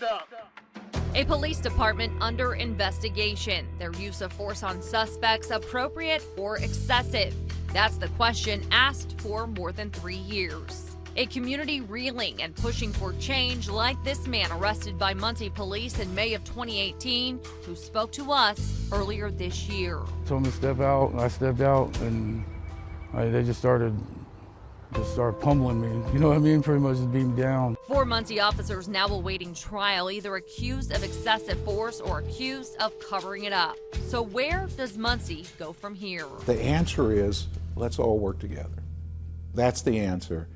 up. A police department under investigation. Their use of force on suspects appropriate or excessive? That's the question asked for more than 3 years. A community reeling and pushing for change, like this man arrested by Muncie Police in May of 2018 who spoke to us earlier this year. Told me to step out, and I stepped out, and they just started pummeling me. You know what I mean? Pretty much just beat me down. 4 Muncie officers now awaiting trial, either accused of excessive force or accused of covering it up. So where does Muncie go from here? The answer is, let's all work together. That's the answer.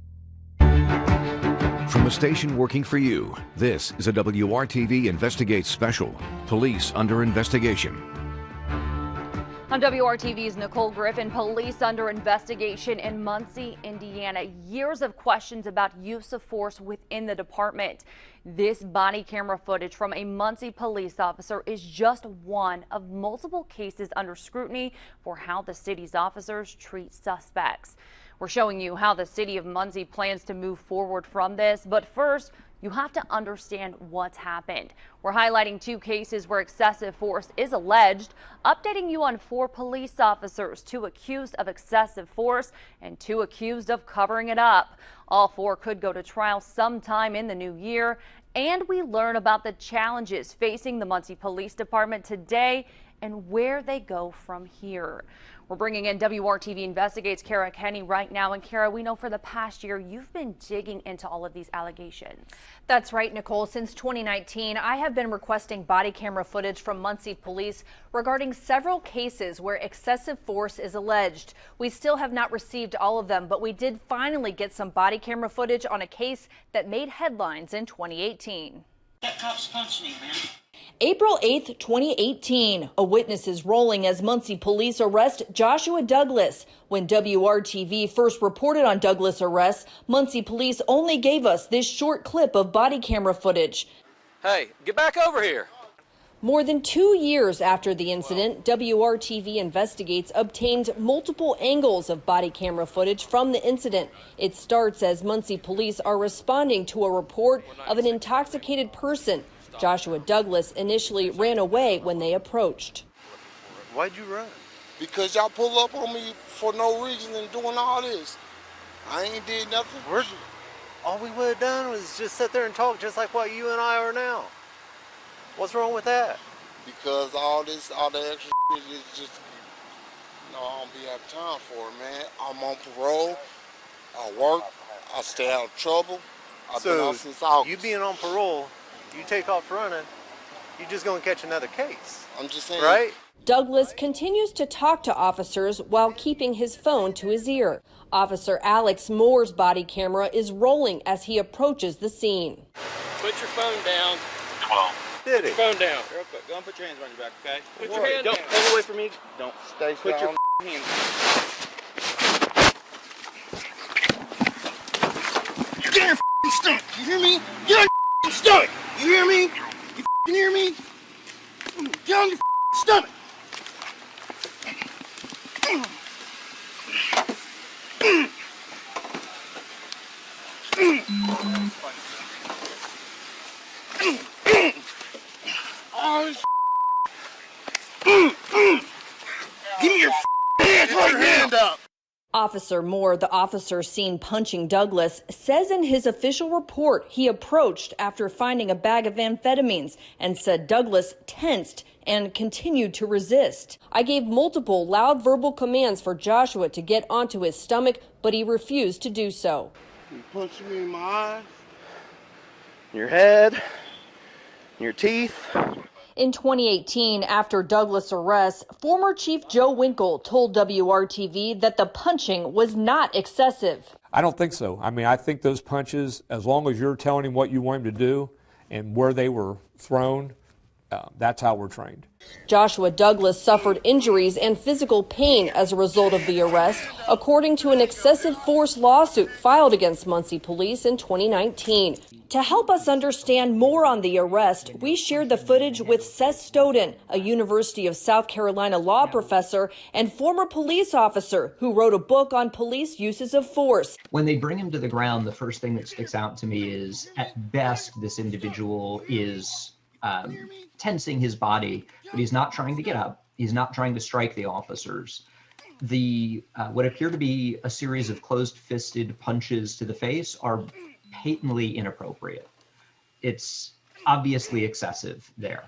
From a station working for you, this is a WRTV Investigates special, Police Under Investigation. On WRTV's Nicole, Griffin, police under investigation in Muncie, Indiana. Years of questions about use of force within the department. This body camera footage from a Muncie police officer is just one of multiple cases under scrutiny for how the city's officers treat suspects. We're showing you how the city of Muncie plans to move forward from this, but first, you have to understand what's happened. We're highlighting 2 cases where excessive force is alleged, updating you on 4 police officers, 2 accused of excessive force and 2 accused of covering it up. All 4 could go to trial sometime in the new year, and we learn about the challenges facing the Muncie Police Department today and where they go from here. We're bringing in WRTV Investigates Kenney right now. And Kara, we know for the past year you've been digging into all of these allegations. That's right, Nicole. Since 2019, I have been requesting body camera footage from Muncie Police regarding several cases where excessive force is alleged. We still have not received all of them, but we did finally get some body camera footage on a case that made headlines in 2018. That cop's punching me, man. April 8th, 2018. A witness is rolling as Muncie police arrest Joshua Douglas. When WRTV first reported on Douglas' arrest, Muncie police only gave us this short clip of body camera footage. Hey, get back over here. More than 2 years after the incident, WRTV Investigates obtained multiple angles of body camera footage from the incident. It starts as Muncie police are responding to a report of an intoxicated person. Joshua Douglas initially ran away when they approached. Why'd you run? Because y'all pull up on me for no reason and doing all this. I ain't did nothing. All we would have done was just sit there and talk just like what you and I are now. What's wrong with that? Because all the extra shit is just, I don't be have time for it, man. I'm on parole. I work. I stay out of trouble. I've been out since August. You being on parole, you take off running, you're just going to catch another case. I'm just saying. Right? Douglas continues to talk to officers while keeping his phone to his ear. Officer Alex Moore's body camera is rolling as he approaches the scene. Put your phone down. 12. Did he? Phone down. Real quick. Go and put your hands behind your back, okay? Put your hand down. Don't pull away from me. Don't. Stay Put strong. your hands down. Get on your stomach. You hear me? Get on your stomach. You hear me? You hear me? Get on your stomach. Give me your hands. Put your hand up. Officer Moore, the officer seen punching Douglas, says in his official report he approached after finding a bag of amphetamines and said Douglas tensed and continued to resist. I gave multiple loud verbal commands for Joshua to get onto his stomach, but he refused to do so. You punched me in my eyes. Your head, your teeth. In 2018, after Douglas' arrest, former Chief Joe Winkle told WRTV that the punching was not excessive. I don't think so. I mean, I think those punches, as long as you're telling him what you want him to do and where they were thrown, That's how we're trained. Joshua Douglas suffered injuries and physical pain as a result of the arrest, according to an excessive force lawsuit filed against Muncie Police in 2019. To help us understand more on the arrest, we shared the footage with Seth Stoughton, a University of South Carolina law professor and former police officer who wrote a book on police uses of force. When they bring him to the ground, the first thing that sticks out to me is, at best, this individual is tensing his body, but he's not trying to get up. He's not trying to strike the officers. The what appear to be a series of closed-fisted punches to the face are patently inappropriate. It's obviously excessive there.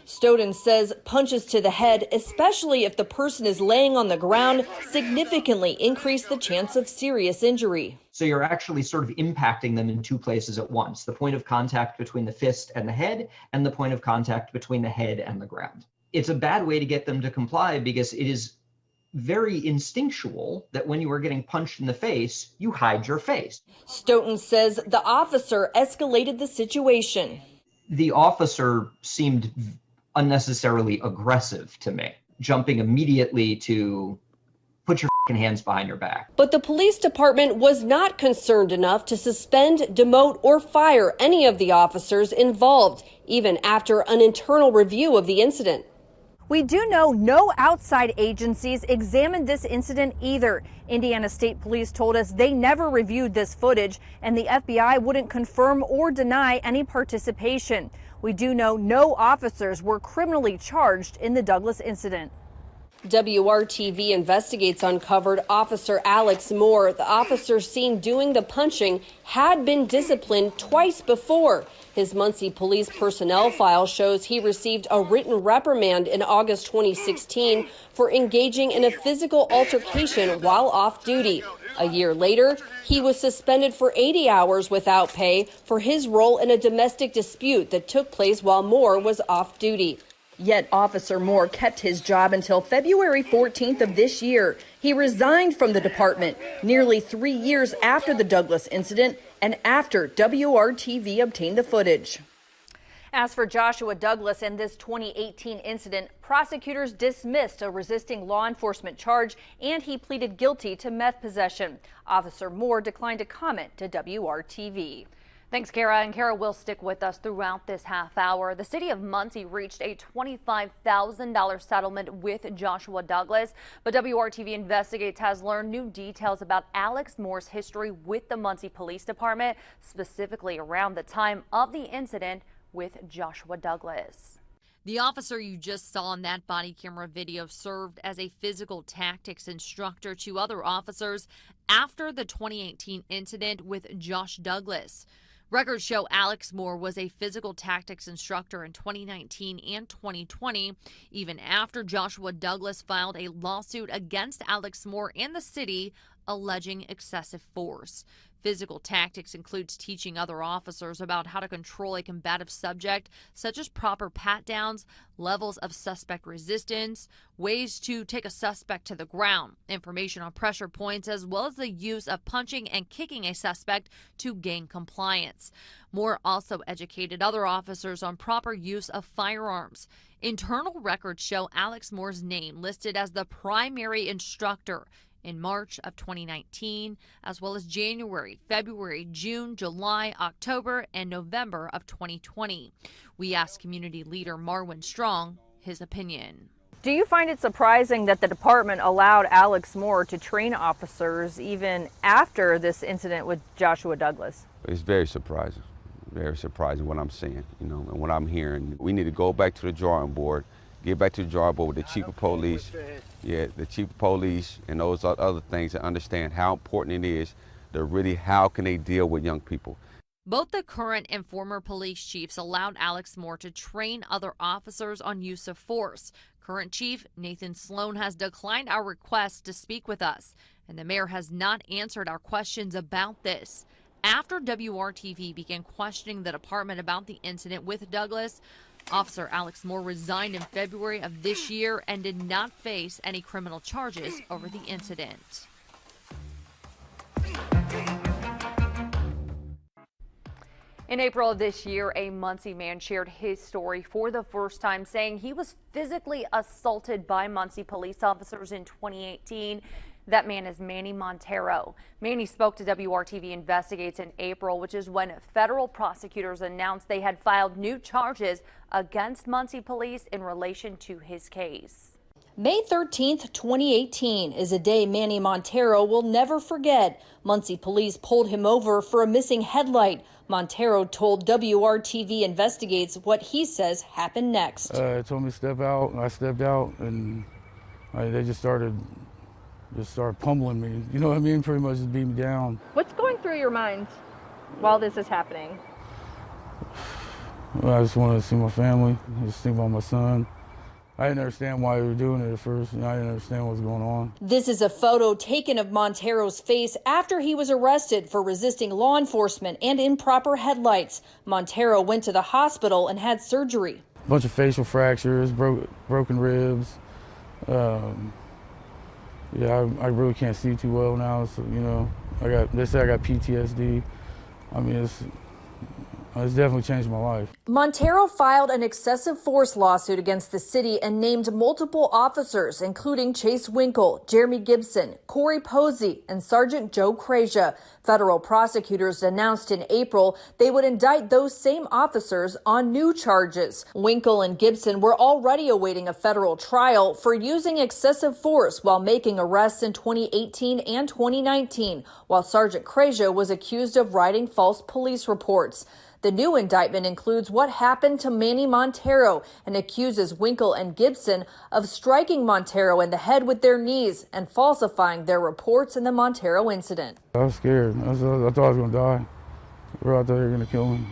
Stoughton says punches to the head, especially if the person is laying on the ground, significantly increase the chance of serious injury. So you're actually sort of impacting them in two places at once, the point of contact between the fist and the head, and the point of contact between the head and the ground. It's a bad way to get them to comply because it is very instinctual that when you are getting punched in the face, you hide your face. Stoughton says the officer escalated the situation. The officer seemed unnecessarily aggressive to me, jumping immediately to put your hands behind your back. But the police department was not concerned enough to suspend, demote, or fire any of the officers involved, even after an internal review of the incident. We do know no outside agencies examined this incident either. Indiana State Police told us they never reviewed this footage, and the FBI wouldn't confirm or deny any participation. We do know no officers were criminally charged in the Douglas incident. WRTV Investigates uncovered Officer Alex Moore. The officer seen doing the punching had been disciplined twice before. His Muncie Police personnel file shows he received a written reprimand in August 2016 for engaging in a physical altercation while off duty. A year later, he was suspended for 80 hours without pay for his role in a domestic dispute that took place while Moore was off duty. Yet Officer Moore kept his job until February 14th of this year. He resigned from the department nearly 3 years after the Douglas incident and after WRTV obtained the footage. As for Joshua Douglas and this 2018 incident, prosecutors dismissed a resisting law enforcement charge and he pleaded guilty to meth possession. Officer Moore declined to comment to WRTV. Thanks, Kara. And Kara will stick with us throughout this half hour. The city of Muncie reached a $25,000 settlement with Joshua Douglas, but WRTV Investigates has learned new details about Alex Moore's history with the Muncie Police Department, specifically around the time of the incident with Joshua Douglas. The officer you just saw in that body camera video served as a physical tactics instructor to other officers after the 2018 incident with Josh Douglas. Records show Alex Moore was a physical tactics instructor in 2019 and 2020, even after Joshua Douglas filed a lawsuit against Alex Moore and the city alleging excessive force. Physical tactics includes teaching other officers about how to control a combative subject, such as proper pat-downs, levels of suspect resistance, ways to take a suspect to the ground, information on pressure points, as well as the use of punching and kicking a suspect to gain compliance. Moore also educated other officers on proper use of firearms. Internal records show Alex Moore's name listed as the primary instructor in March of 2019, as well as January, February, June, July, October, and November of 2020. We asked community leader Marwin Strong his opinion. Do you find it surprising that the department allowed Alex Moore to train officers even after this incident with Joshua Douglas? It's very surprising what I'm seeing, and what I'm hearing. We need to go back to the drawing board, get back to the drawing board with the chief of police, the chief of police and those other things, and understand how important it is to really how can they deal with young people. Both the current and former police chiefs allowed Alex Moore to train other officers on use of force. Current chief Nathan Sloan has declined our request to speak with us, and the mayor has not answered our questions about this. After WRTV began questioning the department about the incident with Douglas, Officer Alex Moore resigned in February of this year and did not face any criminal charges over the incident. In April of this year, a Muncie man shared his story for the first time, saying he was physically assaulted by Muncie police officers in 2018. That man is Manny Montero. Manny spoke to WRTV Investigates in April, which is when federal prosecutors announced they had filed new charges against Muncie police in relation to his case. May 13th, 2018 is a day Manny Montero will never forget. Muncie police pulled him over for a missing headlight. Montero told WRTV Investigates what he says happened next. They told me to step out, and I stepped out, and they just started pummeling me. You know what I mean? Pretty much just beat me down. What's going through your mind while this is happening? Well, I just wanted to see my family, just think about my son. I didn't understand why they were doing it at first, and I didn't understand what was going on. This is a photo taken of Montero's face after he was arrested for resisting law enforcement and improper headlights. Montero went to the hospital and had surgery. A bunch of facial fractures, broken ribs. Yeah, I really can't see too well now, so, you know, they say I got PTSD. I mean, it's definitely changed my life. Montero filed an excessive force lawsuit against the city and named multiple officers, including Chase Winkle, Jeremy Gibson, Corey Posey, and Sergeant Joe Crasia. Federal prosecutors announced in April they would indict those same officers on new charges. Winkle and Gibson were already awaiting a federal trial for using excessive force while making arrests in 2018 and 2019, while Sergeant Crasia was accused of writing false police reports. The new indictment includes what happened to Manny Montero and accuses Winkle and Gibson of striking Montero in the head with their knees and falsifying their reports in the Montero incident. I was scared. I thought I was going to die. I thought they were going to kill me.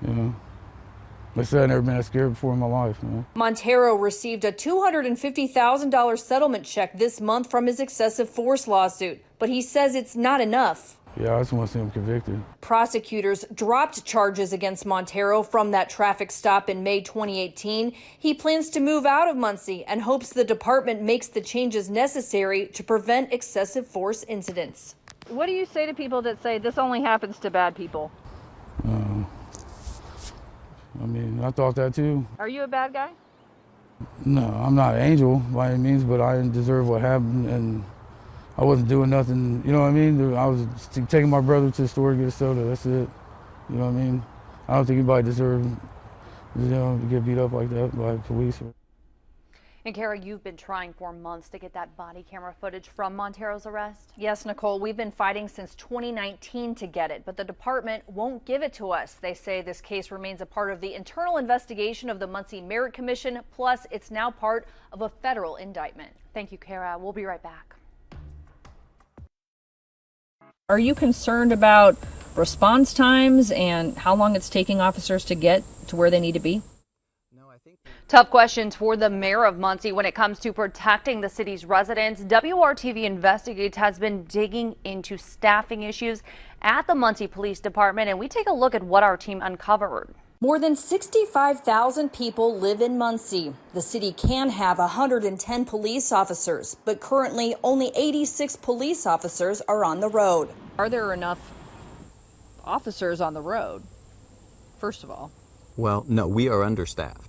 You know, they said I'd never been that scared before in my life. You know? Montero received a $250,000 settlement check this month from his excessive force lawsuit, but he says it's not enough. Yeah, I just want to see him convicted. Prosecutors dropped charges against Montero from that traffic stop in May 2018. He plans to move out of Muncie and hopes the department makes the changes necessary to prevent excessive force incidents. What do you say to people that say this only happens to bad people? I mean, I thought that too. Are you a bad guy? No, I'm not an angel by any means, but I didn't deserve what happened, and I wasn't doing nothing, you know what I mean? I was taking my brother to the store to get a soda, that's it. You know what I mean? I don't think anybody deserved, you know, to get beat up like that by police. And Kara, you've been trying for months to get that body camera footage from Montero's arrest. Yes, Nicole, we've been fighting since 2019 to get it, but the department won't give it to us. They say this case remains a part of the internal investigation of the Muncie Merit Commission, plus it's now part of a federal indictment. Thank you, Kara. We'll be right back. Are you concerned about response times and how long it's taking officers to get to where they need to be? Tough questions for the mayor of Muncie when it comes to protecting the city's residents. WRTV Investigates has been digging into staffing issues at the Muncie Police Department, and we take a look at what our team uncovered. More than 65,000 people live in Muncie. The city can have 110 police officers, but currently only 86 police officers are on the road. Are there enough officers on the road, first of all? Well, no, we are understaffed.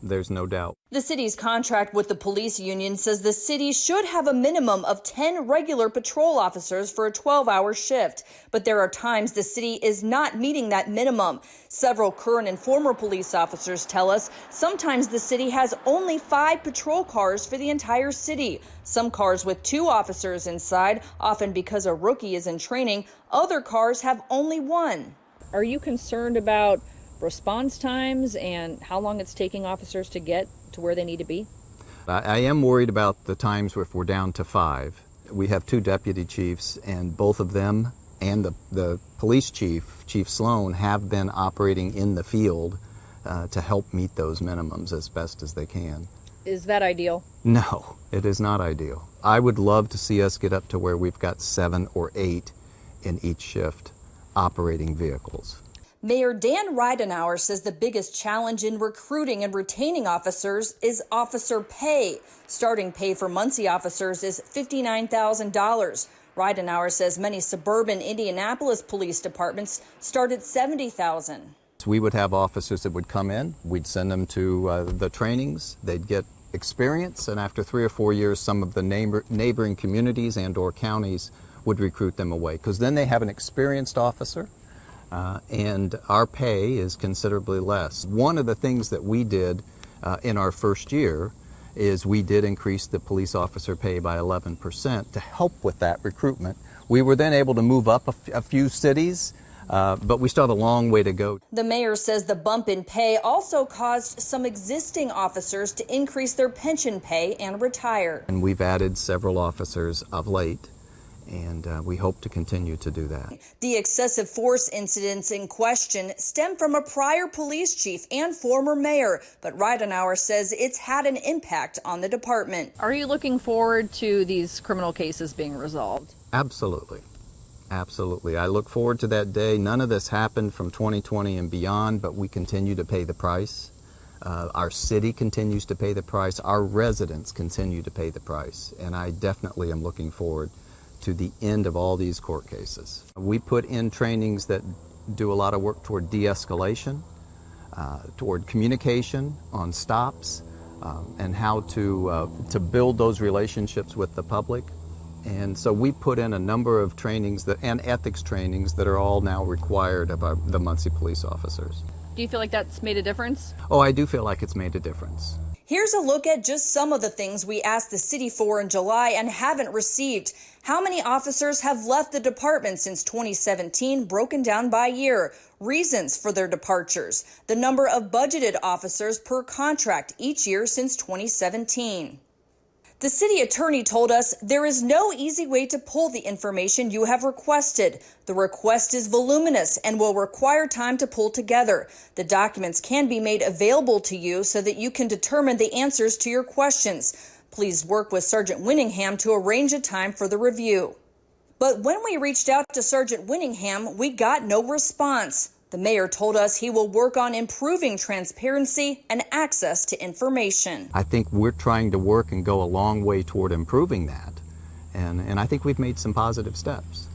There's no doubt. The city's contract with the police union says the city should have a minimum of 10 regular patrol officers for a 12-hour shift. But there are times the city is not meeting that minimum. Several current and former police officers tell us sometimes the city has only 5 patrol cars for the entire city. Some cars with 2 officers inside, often because a rookie is in training. Other cars have only 1. Are you concerned about response times and how long it's taking officers to get to where they need to be? I am worried about the times if we're down to 5. We have 2 deputy chiefs, and both of them and the police chief, Chief Sloan, have been operating in the field to help meet those minimums as best as they can. Is that ideal? No, it is not ideal. I would love to see us get up to where we've got 7 or 8 in each shift operating vehicles. Mayor Dan Ridenauer says the biggest challenge in recruiting and retaining officers is officer pay. Starting pay for Muncie officers is $59,000. Ridenauer says many suburban Indianapolis police departments start at $70,000. We would have officers that would come in, we'd send them to the trainings, they'd get experience, and after 3 or 4 years, some of the neighboring communities and or counties would recruit them away, because then they have an experienced officer, and our pay is considerably less. One of the things that we did in our first year is we did increase the police officer pay by 11% to help with that recruitment. We were then able to move up a few cities, but we still have a long way to go. The mayor says the bump in pay also caused some existing officers to increase their pension pay and retire. And we've added several officers of late, and we hope to continue to do that. The excessive force incidents in question stem from a prior police chief and former mayor, but Ridenauer says it's had an impact on the department. Are you looking forward to these criminal cases being resolved? Absolutely. Absolutely. I look forward to that day. None of this happened from 2020 and beyond, but we continue to pay the price. Our city continues to pay the price. Our residents continue to pay the price. And I definitely am looking forward to the end of all these court cases. We put in trainings that do a lot of work toward de-escalation, toward communication on stops, and how to build those relationships with the public. And so we put in a number of trainings and ethics trainings that are all now required of the Muncie police officers. Do you feel like that's made a difference? Oh, I do feel like it's made a difference. Here's a look at just some of the things we asked the city for in July and haven't received. How many officers have left the department since 2017, broken down by year? Reasons for their departures. The number of budgeted officers per contract each year since 2017. The city attorney told us there is no easy way to pull the information you have requested. The request is voluminous and will require time to pull together. The documents can be made available to you so that you can determine the answers to your questions. Please work with Sergeant Winningham to arrange a time for the review. But when we reached out to Sergeant Winningham, we got no response. The mayor told us he will work on improving transparency and access to information. I think we're trying to work and go a long way toward improving that. And I think we've made some positive steps.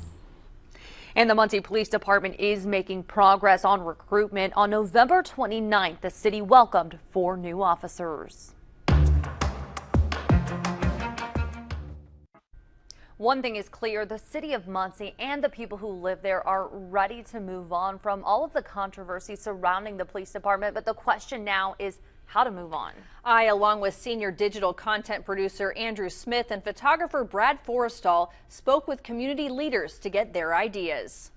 And the Muncie Police Department is making progress on recruitment. On November 29th, the city welcomed 4 new officers. One thing is clear, the city of Muncie and the people who live there are ready to move on from all of the controversy surrounding the police department, but the question now is how to move on. I, along with senior digital content producer Andrew Smith and photographer Brad Forrestal, spoke with community leaders to get their ideas.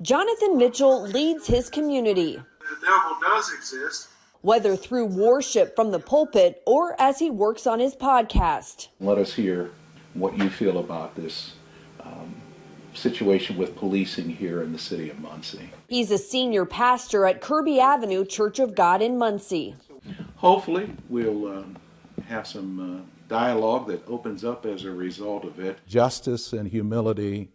Jonathan Mitchell leads his community. The devil does exist. Whether through worship from the pulpit or as he works on his podcast. Let us hear what you feel about this situation with policing here in the city of Muncie. He's a senior pastor at Kirby Avenue Church of God in Muncie. Hopefully we'll have some dialogue that opens up as a result of it. Justice and humility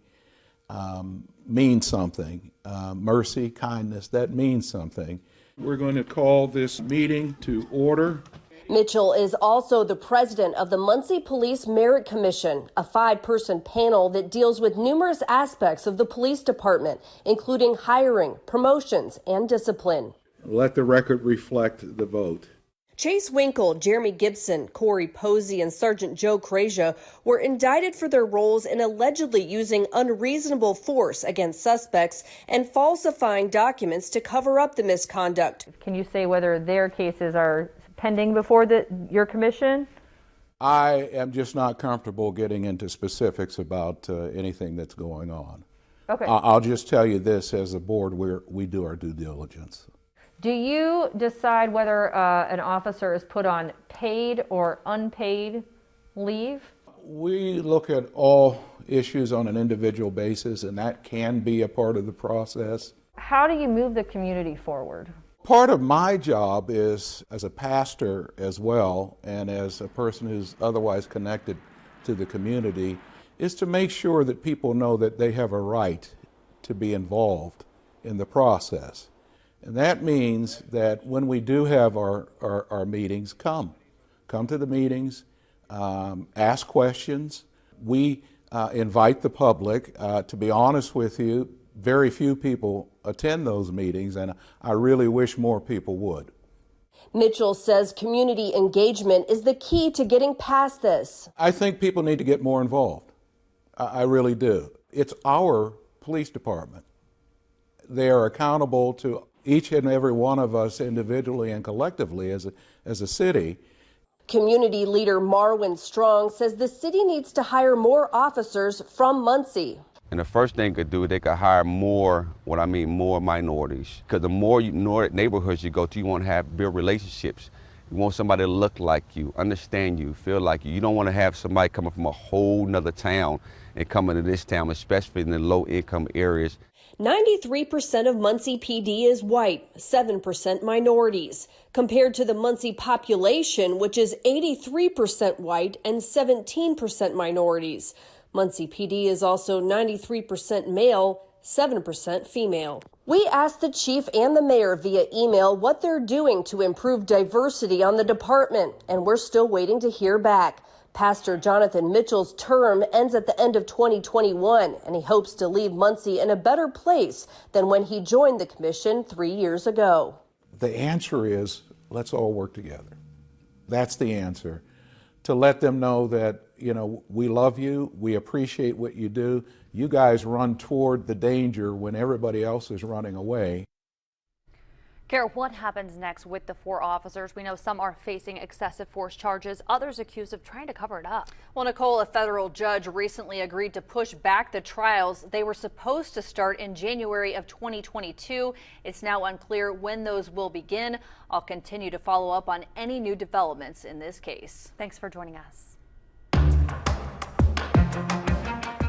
means something. Mercy, kindness, that means something. We're going to call this meeting to order. Mitchell is also the president of the Muncie Police Merit Commission, a 5-person panel that deals with numerous aspects of the police department, including hiring, promotions, and discipline. Let the record reflect the vote. Chase Winkle, Jeremy Gibson, Corey Posey, and Sergeant Joe Crasia were indicted for their roles in allegedly using unreasonable force against suspects and falsifying documents to cover up the misconduct. Can you say whether their cases are pending before your commission? I am just not comfortable getting into specifics about anything that's going on. Okay. I'll just tell you this, as a board, we do our due diligence. Do you decide whether an officer is put on paid or unpaid leave? We look at all issues on an individual basis, and that can be a part of the process. How do you move the community forward? Part of my job is, as a pastor as well, and as a person who's otherwise connected to the community, is to make sure that people know that they have a right to be involved in the process. And that means that when we do have our meetings, come to the meetings, ask questions. We invite the public. To be honest with you, very few people attend those meetings, and I really wish more people would. Mitchell says community engagement is the key to getting past this. I think people need to get more involved. I really do. It's our police department. They are accountable to each and every one of us individually and collectively as a city. Community leader Marwin Strong says the city needs to hire more officers from Muncie. And the first thing they could do, they could hire more, more minorities. Because the more neighborhoods you go to, you want to build relationships. You want somebody to look like you, understand you, feel like you. You don't want to have somebody coming from a whole nother town and coming to this town, especially in the low income areas. 93% of Muncie PD is white, 7% minorities, compared to the Muncie population, which is 83% white and 17% minorities. Muncie PD is also 93% male, 7% female. We asked the chief and the mayor via email what they're doing to improve diversity on the department, and we're still waiting to hear back. Pastor Jonathan Mitchell's term ends at the end of 2021, and he hopes to leave Muncie in a better place than when he joined the commission 3 years ago. The answer is, let's all work together. That's the answer. To let them know that, we love you, we appreciate what you do. You guys run toward the danger when everybody else is running away. Kara, what happens next with the 4 officers? We know some are facing excessive force charges, others accused of trying to cover it up. Well, Nicole, a federal judge recently agreed to push back the trials. They were supposed to start in January of 2022. It's now unclear when those will begin. I'll continue to follow up on any new developments in this case. Thanks for joining us.